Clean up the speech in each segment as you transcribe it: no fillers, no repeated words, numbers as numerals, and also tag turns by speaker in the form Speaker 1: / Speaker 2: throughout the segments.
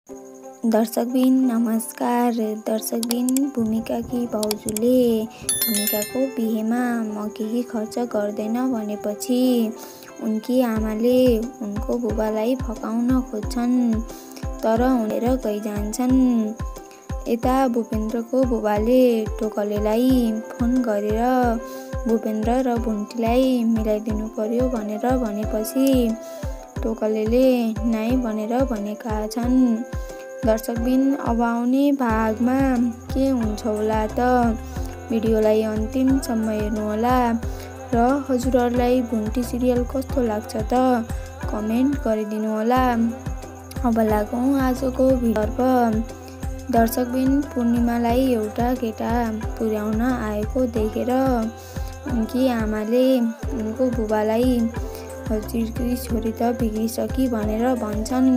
Speaker 1: दर्शकबिन नमस्कार। दर्शकबिन भूमिकाकी भाउजूले भूमिकाको बिहेमा म केही खर्च गर्दैन भनेपछि उनकी आमाले उनको बुबालाई फकाउन खोज्छन्, तर उनीर गइजान्छन्। यता भूपेन्द्रको बुबाले टोकलेलाई फोन गरेर भूपेन्द्र र भुन्टीलाई मिलाइदिनु पर्यो भनेर भनेपछि टोकलेले नाइ भनेर भनेका छन्। दर्शकबिन अब आउने भागमा के हुन्छ होला त भिडियोलाई अन्तिमसम्म हेर्नुहोला र हजुरहरूलाई भुन्टी सिरियल कस्तो लाग्छ त कमेन्ट गरिदिनु होला। अब लागौँ आजको भिडियोतर्फ। दर्शकबिन पूर्णिमालाई एउटा केटा पुर्याउन आएको देखेर उनकी आमाले उनको बुबालाई हजुरकी छोरी त बिग्रिसकी भनेर भन्छन्।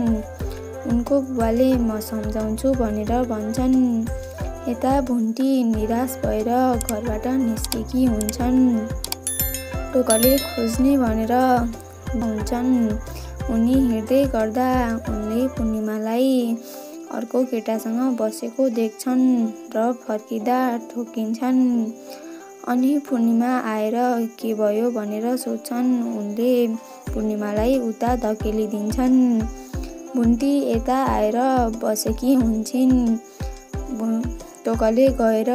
Speaker 1: उनको बुबाले म सम्झाउँछु भनेर भन्छन्। यता भुन्टी निराश भएर घरबाट निस्केकी हुन्छन्। टोकले खोज्ने भनेर हुन्छन्। उनी हिँड्दै गर्दा उनले पूर्णिमालाई अर्को केटासँग बसेको देख्छन् र फर्किँदा ठोकिन्छन्। अनि पूर्णिमा आएर के भयो भनेर सोध्छन्। उनले पूर्णिमालाई उता धकेलिदिन्छन्। भुन्टी यता आएर बसेकी हुन्छन्। टोकले गएर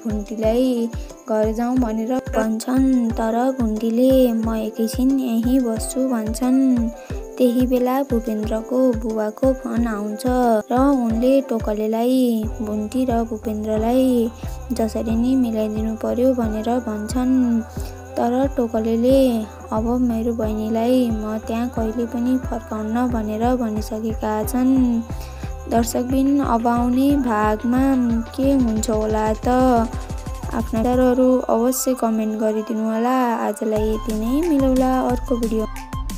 Speaker 1: भुन्टीलाई घर जाउँ भनेर भन्छन्, तर भुन्टीले म एकैछिन यहीँ बस्छु भन्छन्। त्यही बेला भूपेन्द्रको बुबाको फोन आउँछ र उनले टोकलेलाई भुन्टी र भूपेन्द्रलाई जसरी नै मिलाइदिनु पर्यो भनेर भन्छन्। तर टोकलेले अब मेरो बहिनीलाई म त्यहाँ कहिले पनि फर्काउन्न भनेर भनिसकेका छन्। दर्शकबिन अब आउने भागमा के हुन्छ होला त आफ्ना विचारहरू अवश्य कमेन्ट गरिदिनु होला। आजलाई यति नै, मिलौला अर्को भिडियो।